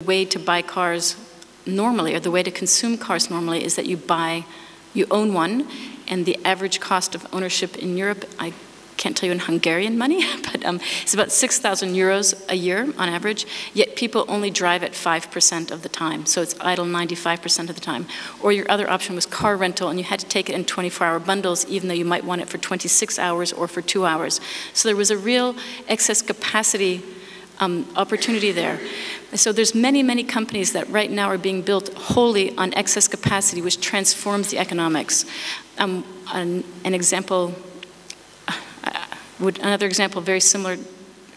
way to buy cars normally, or the way to consume cars normally, is that you own one, and the average cost of ownership in Europe, I can't tell you in Hungarian money, but it's about 6,000 euros a year on average, yet people only drive it 5% of the time, so it's idle 95% of the time. Or your other option was car rental, and you had to take it in 24-hour bundles, even though you might want it for 26 hours or for 2 hours. So there was a real excess capacity opportunity there. So there's many, many companies that right now are being built wholly on excess capacity, which transforms the economics. An example, another example very similar.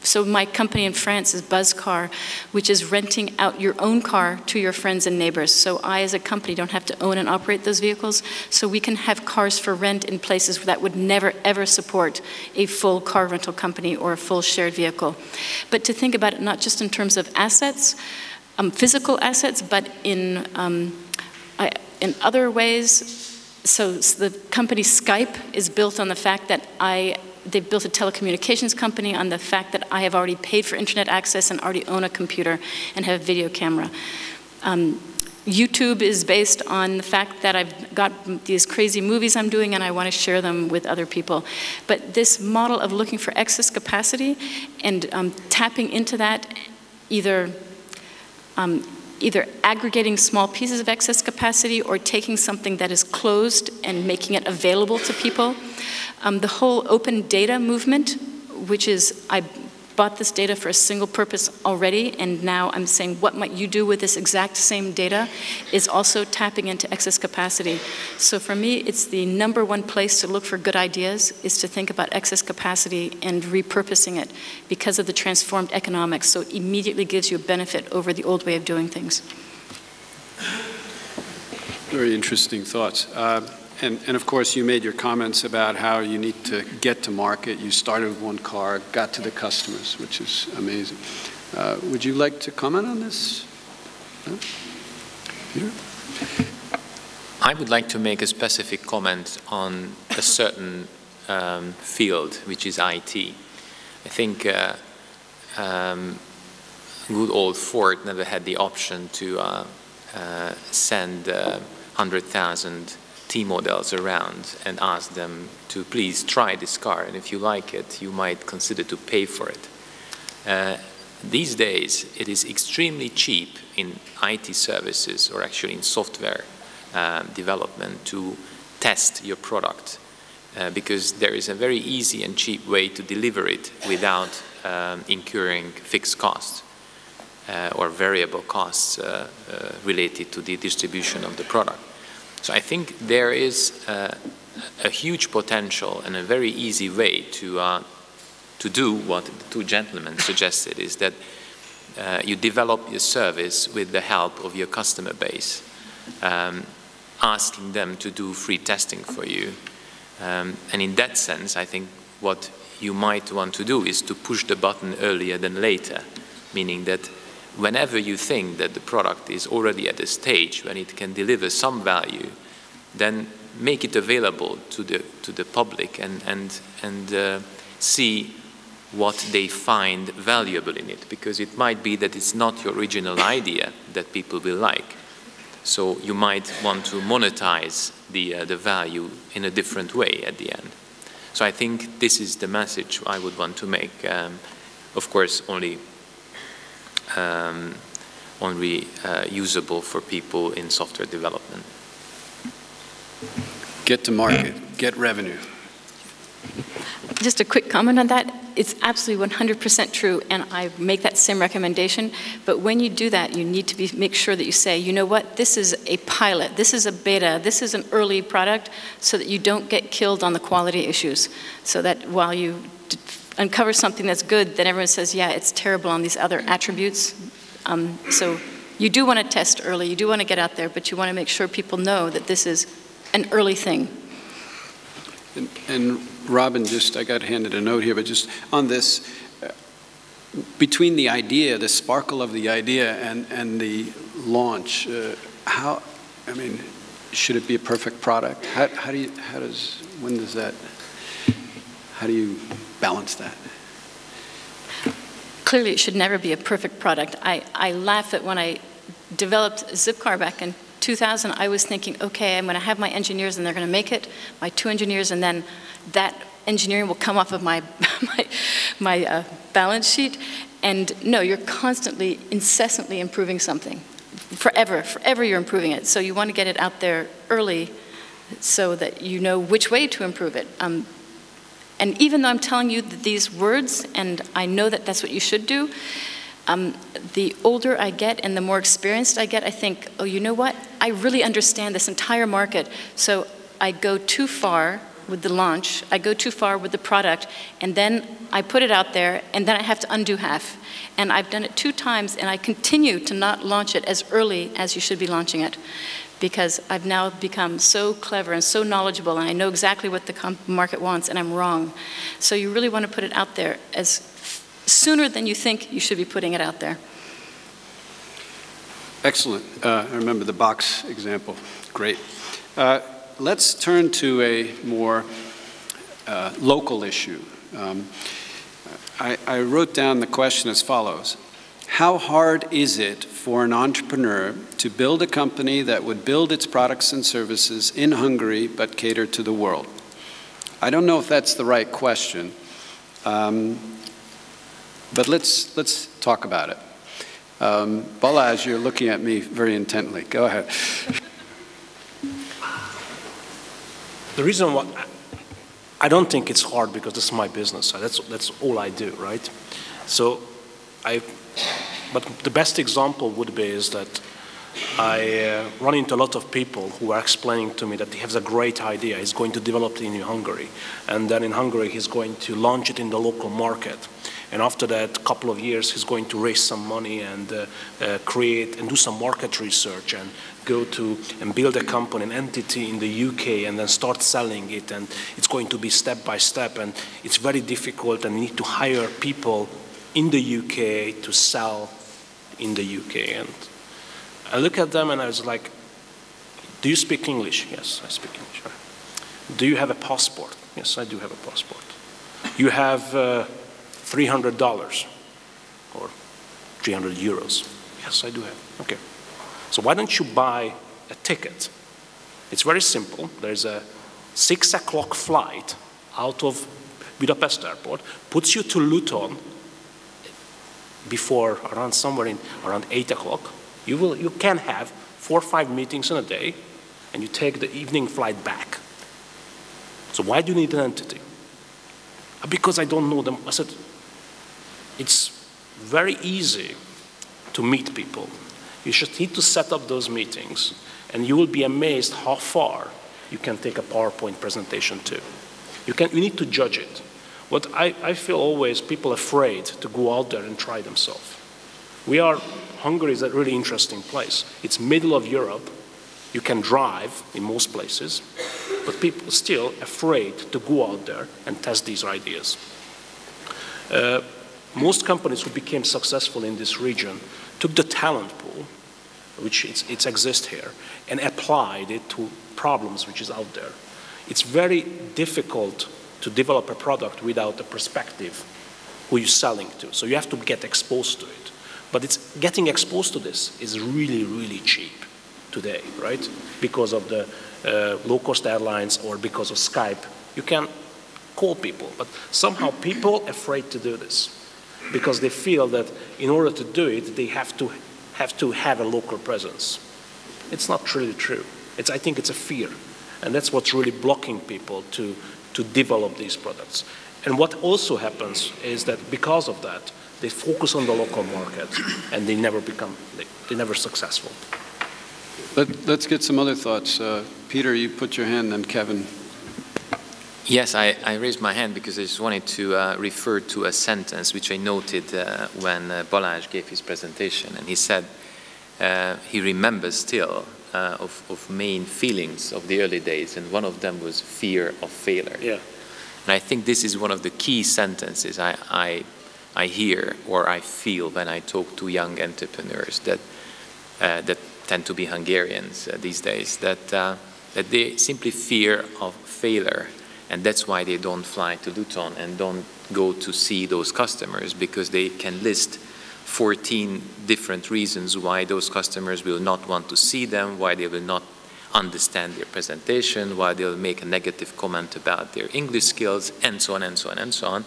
So my company in France is Buzzcar, which is renting out your own car to your friends and neighbors. So I, as a company, don't have to own and operate those vehicles. So we can have cars for rent in places that would never, ever support a full car rental company or a full shared vehicle. But to think about it not just in terms of assets, physical assets, but in other ways. So the company Skype is built on the fact that they've built a telecommunications company on the fact that I have already paid for internet access and already own a computer and have a video camera. YouTube is based on the fact that I've got these crazy movies I'm doing and I want to share them with other people. But this model of looking for excess capacity and tapping into that, either aggregating small pieces of excess capacity or taking something that is closed and making it available to people. The whole open data movement, which is, I bought this data for a single purpose already, and now I'm saying, what might you do with this exact same data, is also tapping into excess capacity. So for me, it's the #1 place to look for good ideas, is to think about excess capacity and repurposing it because of the transformed economics. So it immediately gives you a benefit over the old way of doing things. Very interesting thoughts. And of course, you made your comments about how you need to get to market. You started with one car, got to the customers, which is amazing. Would you like to comment on this? No? Peter? I would like to make a specific comment on a certain field, which is IT. I think good old Ford never had the option to send 100,000 T-models around and ask them to please try this car, and if you like it, you might consider to pay for it. These days, it is extremely cheap in IT services, or actually in software development, to test your product because there is a very easy and cheap way to deliver it without incurring fixed costs or variable costs related to the distribution of the product. So I think there is a huge potential and a very easy way to do what the two gentlemen suggested, is that you develop your service with the help of your customer base, asking them to do free testing for you. And in that sense, I think what you might want to do is to push the button earlier than later, meaning that whenever you think that the product is already at a stage when it can deliver some value, then make it available to the public and see what they find valuable in it, because it might be that it's not your original idea that people will like. So you might want to monetize the value in a different way at the end. So I think this is the message I would want to make. Of course, only usable for people in software development. Get to market, get revenue. Just a quick comment on that. It's absolutely 100% true, and I make that same recommendation. But when you do that, you need to make sure that you say, you know what, this is a pilot, this is a beta, this is an early product, so that you don't get killed on the quality issues. So that while you uncover something that's good, then everyone says, yeah, it's terrible on these other attributes. So you do want to test early, you do want to get out there, but you want to make sure people know that this is an early thing. And Robin, I got handed a note here, but just on this, between the idea, the sparkle of the idea and the launch, should it be a perfect product? How do you balance that? clearly it should never be a perfect product. I laugh at when I developed Zipcar back in 2000, I was thinking, okay, I'm going to have my engineers and they're going to make it, my 2 engineers, and then that engineering will come off of my balance sheet. And no, you're constantly, incessantly improving something. Forever you're improving it. So you want to get it out there early so that you know which way to improve it. And even though I'm telling you these words, and I know that that's what you should do, the older I get and the more experienced I get, I think, oh, you know what? I really understand this entire market. So I go too far with the launch, I go too far with the product, and then I put it out there, and then I have to undo half. And I've done it 2 times, and I continue to not launch it as early as you should be launching it, because I've now become so clever and so knowledgeable, and I know exactly what the market wants, and I'm wrong. So you really want to put it out there as sooner than you think you should be putting it out there. Excellent. I remember the box example. Great. Let's turn to a more local issue. I wrote down the question as follows. How hard is it for an entrepreneur to build a company that would build its products and services in Hungary but cater to the world? I don't know if that's the right question, but let's talk about it. Balázs, you're looking at me very intently. Go ahead. The reason why I don't think it's hard because this is my business. That's all I do, right? So but the best example would be is that I run into a lot of people who are explaining to me that he has a great idea. He's going to develop it in Hungary. And then in Hungary, he's going to launch it in the local market. And after that couple of years, he's going to raise some money and create and do some market research and go to and build a company, an entity in the UK, and then start selling it. And it's going to be step by step. And it's very difficult, and you need to hire people in the UK to sell in the UK. And I look at them and I was like, do you speak English? Yes, I speak English. Do you have a passport? Yes, I do have a passport. You have $300 or 300 euros. Yes, I do have. Okay. So why don't you buy a ticket? It's very simple. There's a 6 o'clock flight out of Budapest airport, puts you to Luton before around around 8 o'clock. You can have 4 or 5 meetings in a day, and you take the evening flight back. So why do you need an entity? Because I don't know them. I said, it's very easy to meet people. You just need to set up those meetings, and you will be amazed how far you can take a PowerPoint presentation to. You need to judge it. What I feel always people afraid to go out there and try themselves. Hungary is a really interesting place. It's middle of Europe. You can drive in most places, but people are still afraid to go out there and test these ideas. Most companies who became successful in this region took the talent pool, which it exists here, and applied it to problems which is out there. It's very difficult to develop a product without a perspective who you're selling to. So you have to get exposed to it. But getting exposed to this is really, really cheap today, right? Because of the low-cost airlines or because of Skype, you can call people. But somehow people are afraid to do this because they feel that in order to do it, they have to have a local presence. It's not really true. I think it's a fear. And that's what's really blocking people to develop these products. And what also happens is that because of that, they focus on the local market and they never successful. Let's get some other thoughts. Peter, you put your hand, then Kevin. Yes, I raised my hand because I just wanted to refer to a sentence which I noted when Balázs gave his presentation. And he said he remembers still of main feelings of the early days, and one of them was fear of failure. Yeah. And I think this is one of the key sentences I hear or I feel when I talk to young entrepreneurs that tend to be Hungarians these days, that they simply fear of failure. And that's why they don't fly to Luton and don't go to see those customers, because they can list 14 different reasons why those customers will not want to see them, why they will not understand their presentation, why they'll make a negative comment about their English skills, and so on and so on and so on,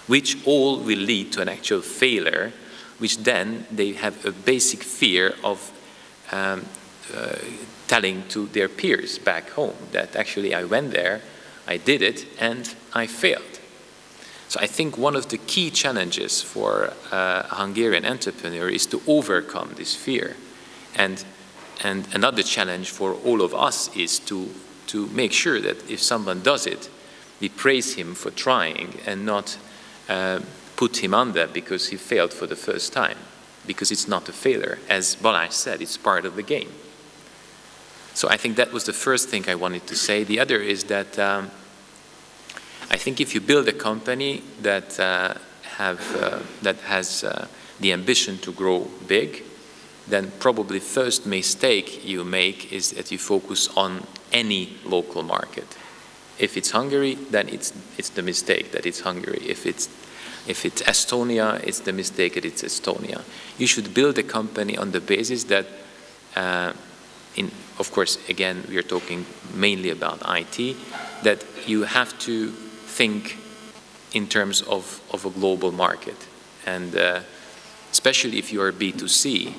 which all will lead to an actual failure, which then they have a basic fear of telling to their peers back home that actually I went there, I did it, and I failed. So I think one of the key challenges for a Hungarian entrepreneur is to overcome this fear. And another challenge for all of us is to make sure that if someone does it, we praise him for trying and not put him under because he failed for the first time, because it's not a failure. As Balázs said, it's part of the game. So I think that was the first thing I wanted to say. The other is that I think if you build a company that has the ambition to grow big, then probably first mistake you make is that you focus on any local market. If it's Hungary, then it's the mistake that it's Hungary. If it's Estonia, it's the mistake that it's Estonia. You should build a company on the basis that, of course, again, we are talking mainly about IT, that you have to think in terms of a global market. And especially if you are B2C,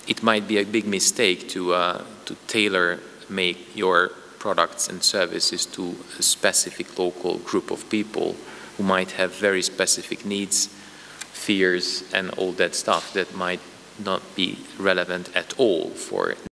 it might be a big mistake to tailor-make your products and services to a specific local group of people who might have very specific needs, fears, and all that stuff that might not be relevant at all for